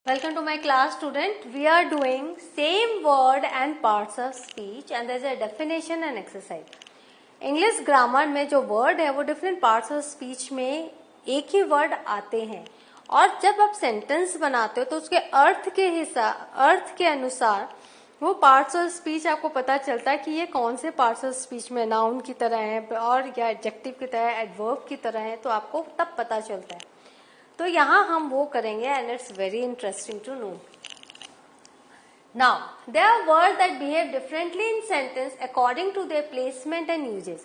Welcome to my class, student. We are doing same word and parts of speech and there is a definition and exercise. English grammar में जो word है वो different parts of speech में एक ही word आते हैं और जब आप सेंटेंस बनाते हो तो उसके अर्थ के अनुसार वो पार्ट्स ऑफ स्पीच आपको पता चलता है कि ये कौन से पार्ट्स ऑफ स्पीच में नाउन की तरह है और या एडजेक्टिव की तरह एडवर्ब की तरह है, तो आपको तब पता चलता है. तो यहाँ हम वो करेंगे and it's very interesting to know. Now, there are words that behave differently in sentence according to their placement and uses.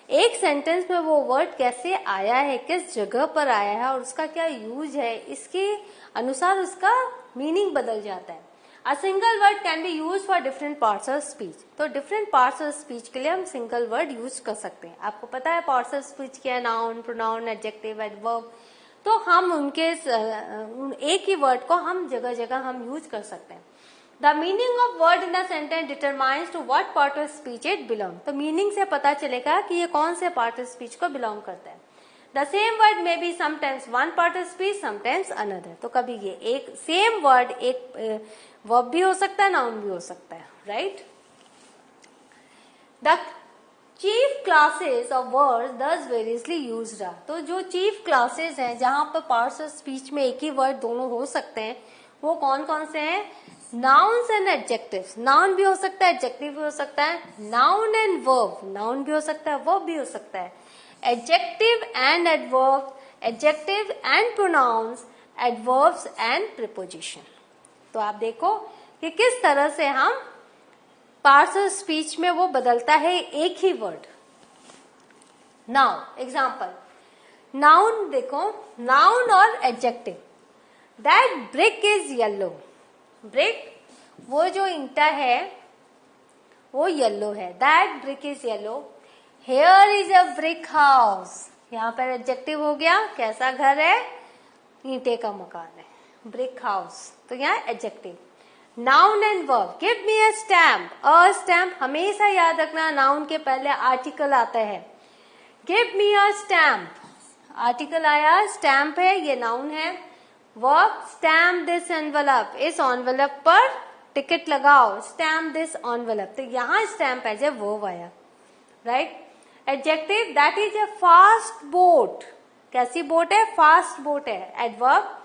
एक सेंटेंस में वो वर्ड कैसे आया है, किस जगह पर आया है और उसका क्या यूज है, इसके अनुसार उसका मीनिंग बदल जाता है. A single word can be used for different parts of speech. तो different parts of speech के लिए हम सिंगल वर्ड यूज कर सकते हैं. आपको पता है parts of speech क्या है, नाउन, प्रोनाउन, एडजेक्टिव, एडवर्ब. तो हम उनके एक ही वर्ड को हम जगह जगह हम यूज कर सकते हैं. The meaning of word in the sentence determines to what part of speech it belongs. तो मीनिंग से पता चलेगा कि ये कौन से पार्ट ऑफ स्पीच को बिलोंग करता है. The same word may be sometimes one part of speech, sometimes another. तो कभी ये एक सेम वर्ड एक वर्ब भी हो सकता है, नाउन भी हो सकता है, right. The chief classes of words thus variously used are. तो जो चीफ क्लासेस हैं जहां पर पार्ट्स ऑफ स्पीच में एक ही वर्ड दोनों हो सकते हैं वो कौन कौन से हैं? Nouns and adjectives. नाउन भी हो सकता है, एडजेक्टिव भी हो सकता है. Noun and verb. नाउन भी हो सकता है, वर्ब भी हो सकता है. Adjective and adverb, adjective and pronouns, adverbs and preposition. तो आप देखो कि किस तरह से हम पार्ट्स ऑफ स्पीच में वो बदलता है एक ही वर्ड. नाउ एग्जाम्पल, नाउन देखो, नाउन और adjective. That brick is yellow. Brick वो जो ईंटा है वो येलो है. That brick is yellow. Here is a brick house. यहाँ पर एडजेक्टिव हो गया, कैसा घर है? ईंटे का मकान है, ब्रिक हाउस. तो यहाँ adjective. Noun and verb. Give me a stamp. A stamp हमेशा याद रखना, नाउन के पहले आर्टिकल आता है. गिव मी अ स्टैम्प, आर्टिकल आया, स्टैम्प है, ये नाउन है. Verb, stamp this envelope. इस एनवेलप पर टिकट लगाओ. Stamp this envelope. तो यहाँ स्टैम्प एज ए वर्ब आया, right. Adjective, that is a fast boat. कैसी बोट है? फास्ट बोट है. Adverb,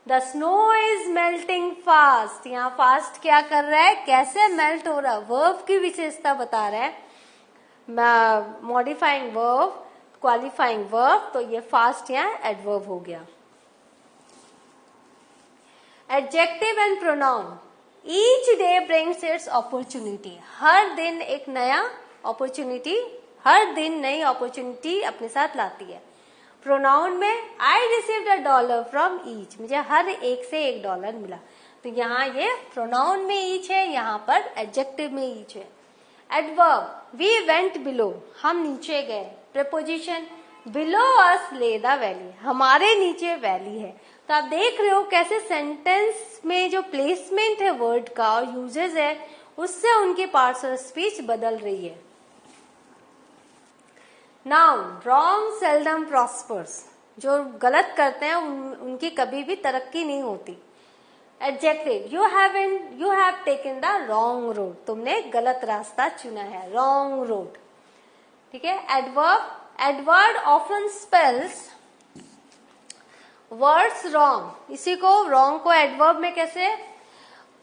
the snow is melting fast. यहाँ फास्ट क्या कर रहा है, कैसे मेल्ट हो रहा है, वर्ब की विशेषता बता रहा है. Modifying verb, qualifying verb. तो ये फास्ट यहाँ एडवर्ब हो गया. Adjective and pronoun. Each day brings its opportunity. हर दिन एक नया अपॉर्चुनिटी, हर दिन नई अपॉर्चुनिटी अपने साथ लाती है. प्रोनाउन में आई रिसीव्ड $1 फ्रॉम ईच. मुझे हर एक से $1 मिला. तो यहाँ ये प्रोनाउन में ईच है, यहाँ पर एडजेक्टिव में ईच है. Adverb, we went below. हम नीचे गए. प्रीपोजिशन, बिलो अस ले द वैली. हमारे नीचे वैली है. तो आप देख रहे हो कैसे सेंटेंस में जो प्लेसमेंट है वर्ड का और यूजेस है उससे उनके पार्ट्स ऑफ स्पीच बदल रही है. Noun, wrong seldom prospers. जो गलत करते हैं उनकी कभी भी तरक्की नहीं होती. Adjective, you have taken the wrong road. तुमने गलत रास्ता चुना है, रॉन्ग रोड. ठीक है. Adverb, Edward often spells words wrong. इसी को रॉन्ग को एडवर्ब में कैसे?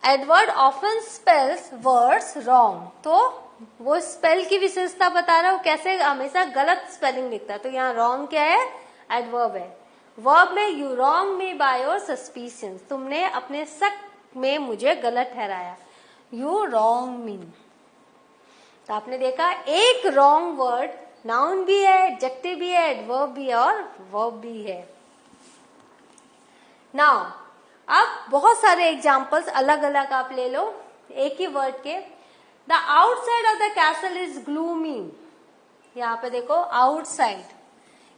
Edward often spells words wrong. तो वो स्पेल की विशेषता बता रहा हूं, कैसे हमेशा गलत स्पेलिंग लिखता है. तो यहाँ रॉन्ग क्या है? एडवर्ब है. वर्ब में, you wrong me by your suspicion. तुमने अपने शक में मुझे गलत ठहराया. यू रॉन्ग मी. तो आपने देखा एक रॉन्ग वर्ड नाउन भी है, एडजेक्टिव भी है, एडवर्ब भी है और वर्ब भी है. नाउ अब बहुत सारे एग्जाम्पल्स अलग अलग आप ले लो एक ही वर्ड के. The outside of the castle is gloomy. यहाँ पे देखो आउटसाइड,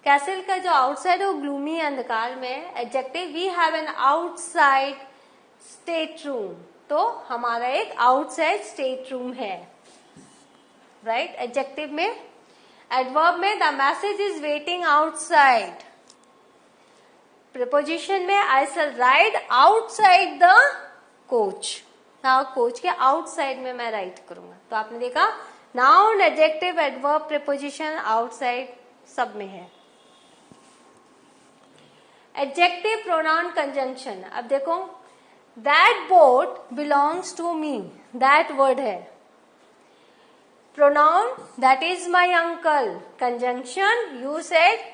कैसल का जो आउटसाइड है वो ग्लूमी, अंधकार में. Adjective, we have an outside stateroom. तो हमारा एक आउटसाइड स्टेट रूम है, राइट. एडजेक्टिव में. एडवर्ब में, the message is waiting outside. Preposition में I shall ride outside the coach, coach के आउटसाइड में मैं राइड करूंगा। तो आपने देखा noun, adjective, adverb, preposition, outside सब में है। एडजेक्टिव प्रोनाउन कंजंक्शन, अब देखो that boat belongs to me, that word है। Pronoun that is my uncle, conjunction you said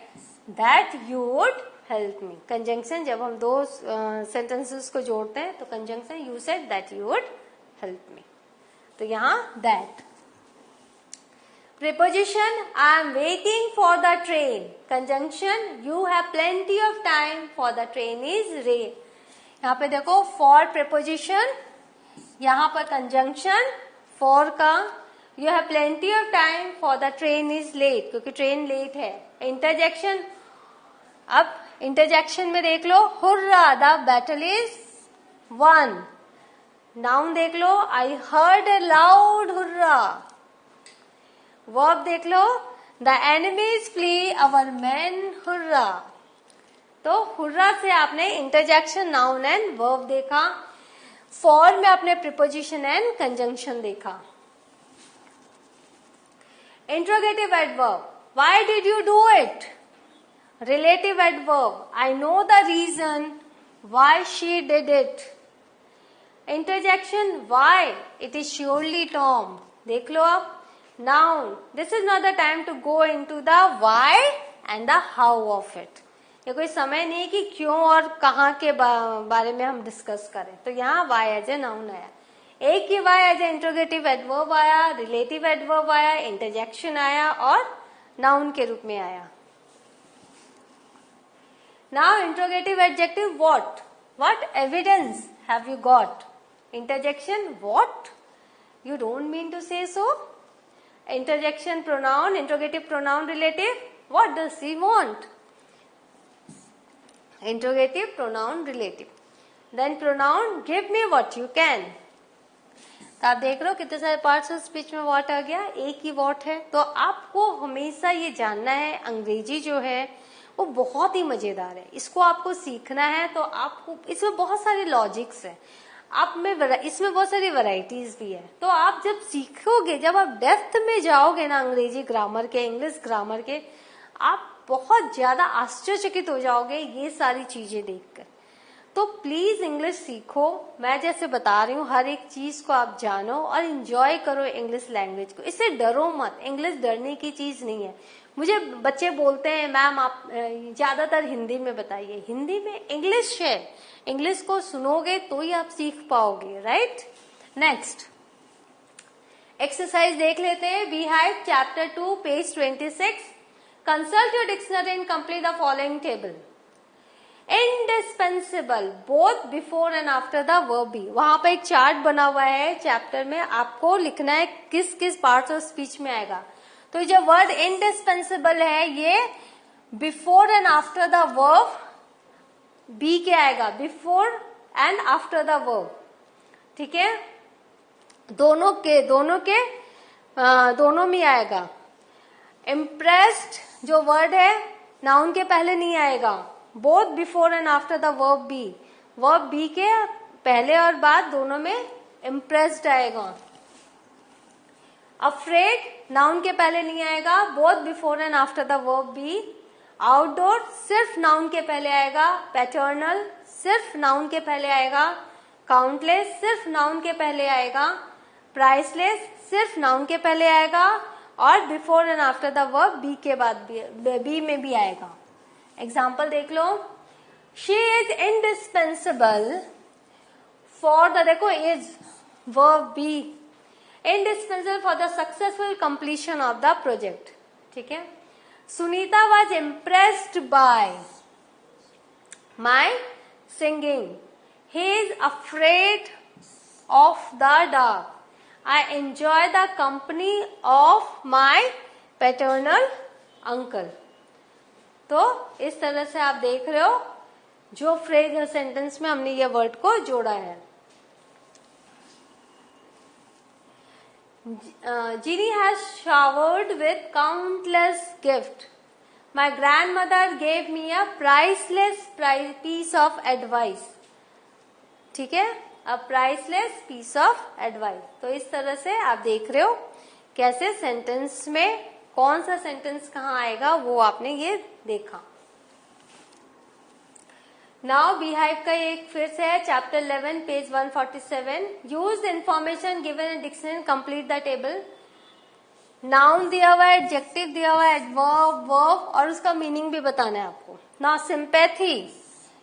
that you would help me. Conjunction जब हम दो सेंटेंसेस को जोड़ते हैं तो conjunction you said that you would help me, तो यहां that. Preposition I am waiting for the train, conjunction you have plenty of time for the train is late। यहाँ पे देखो for preposition, यहाँ पर conjunction for का you have plenty of time for the train is late, क्योंकि train late है। Interjection, अब interjection में देख लो hurrah the battle is won। Noun देख लो I heard a loud hurrah। Verb देख लो the enemies flee our man hurrah. तो हुर्रा से आपने इंटरजेक्शन, नाउन एंड वर्ब देखा। फॉर में आपने प्रीपोजिशन एंड कंजंक्शन देखा। Interrogative adverb, why did you do it. Relative adverb, I know the reason why she did it. Interjection, why, it is surely Tom. देख लो आप। Noun, this is not the time to go into the why and the how of it। ये कोई समय नहीं कि क्यों और कहाँ के बारे में हम डिस्कस करें। तो यहाँ why एज ए नाउन आया, एक ही why as a interrogative adverb आया, रिलेटिव एडवर्ब आया, इंटरजेक्शन आया और नाउन के रूप में आया। Now interrogative adjective what evidence have you got। Interjection what, you don't mean to say so। Interjection pronoun, interrogative pronoun relative, what does he want। Interrogative pronoun relative, then pronoun give me what you can। तो आप देख रहे हो कितने सारे parts of speech में what आ गया, एक ही what है। तो आपको हमेशा ये जानना है अंग्रेजी जो है वो बहुत ही मजेदार है, इसको आपको सीखना है। तो आपको इसमें बहुत सारे लॉजिक्स है, आप में इसमें बहुत सारी वैरायटीज भी है। तो आप जब सीखोगे, जब आप डेप्थ में जाओगे ना अंग्रेजी ग्रामर के, इंग्लिश ग्रामर के, आप बहुत ज्यादा आश्चर्यचकित हो जाओगे ये सारी चीजें देखकर। तो प्लीज इंग्लिश सीखो, मैं जैसे बता रही हूँ हर एक चीज को आप जानो और एंजॉय करो इंग्लिश लैंग्वेज को। इससे डरो मत, इंग्लिश डरने की चीज नहीं है। मुझे बच्चे बोलते हैं मैम आप ज्यादातर हिंदी में बताइए, हिंदी में इंग्लिश है, इंग्लिश को सुनोगे तो ही आप सीख पाओगे, राइट। नेक्स्ट एक्सरसाइज देख लेते हैं। Beehive chapter 2 page 26, consult your dictionary and complete the following table. Indispensable both before and after the verb B. वहां पर एक चार्ट बना हुआ है चैप्टर में, आपको लिखना है किस किस पार्ट्स ऑफ स्पीच में आएगा। तो जो वर्ड इंडिस्पेंसिबल है ये before and after the verb be के आएगा, before and after the verb, ठीक है। दोनों में आएगा। इम्प्रेस्ड जो वर्ड है नाउन के पहले नहीं आएगा, both before and after the verb B, verb be के पहले और बाद दोनों में इम्प्रेस्ड आएगा। अफ्रेड नाउन के पहले नहीं आएगा, both before and after the verb B. Outdoor सिर्फ नाउन के पहले आएगा, पैटर्नल सिर्फ नाउन के पहले आएगा, काउंटलेस सिर्फ नाउन के पहले आएगा, प्राइसलेस सिर्फ नाउन के पहले आएगा और before and after the verb be के बाद बी में भी आएगा। एग्जाम्पल देख लो, she is indispensable for the, देखो is verb be, indispensable for the successful completion of the project, ठीक है। Sunita was impressed by my singing. He is afraid of the dark. I enjoy the company of my paternal uncle. तो इस तरह से आप देख रहे हो जो फ्रेज सेंटेंस में हमने ये वर्ड को जोड़ा है। Ginny has showered with countless gifts. My grandmother gave me a priceless piece of advice. ठीक है, a priceless piece of advice. तो इस तरह से आप देख रहे हो कैसे सेंटेंस में कौन सा सेंटेंस कहाँ आएगा, वो आपने ये देखा। नाउ बिहाइव का एक फिर से है, chapter 11 page 147। Use the information given in dictionary, complete the table. Noun दिया हुआ है, एडजेक्टिव दिया हुआ है, एडवर्ब, वर्ब और उसका मीनिंग भी बताना है आपको। ना सिंपैथी,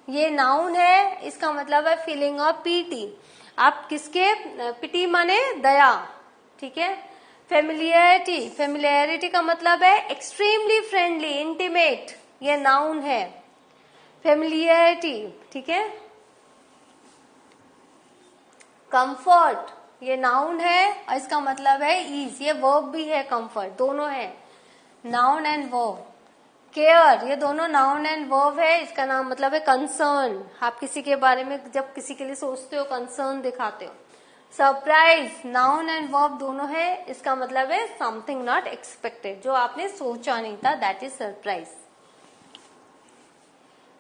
ये नाउन है, इसका मतलब है फीलिंग ऑफ पीटी। आप किसके, पिटी माने दया। ठीक है। फेमिलियरिटी, फेमिलियरिटी का मतलब है एक्सट्रीमली फ्रेंडली, इंटीमेट, ये नाउन है फेमिलियरिटी। ठीक है। कंफर्ट, ये नाउन है और इसका मतलब है ईज, ये वर्ब भी है, कंफर्ट, दोनों है, नाउन एंड वर्ब। केयर, ये दोनों नाउन एंड वर्ब है, इसका नाम मतलब है कंसर्न। आप किसी के बारे में जब किसी के लिए सोचते हो, कंसर्न दिखाते हो। सरप्राइज, नाउन एंड वर्ब दोनों है, इसका मतलब है समथिंग नॉट एक्सपेक्टेड, जो आपने सोचा नहीं था, that is surprise.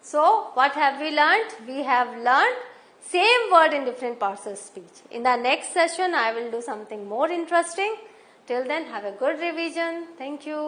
So, what have we learned? We have learned same word in different parts of speech. In the next session, I will do something more interesting. Till then, have a good revision. Thank you.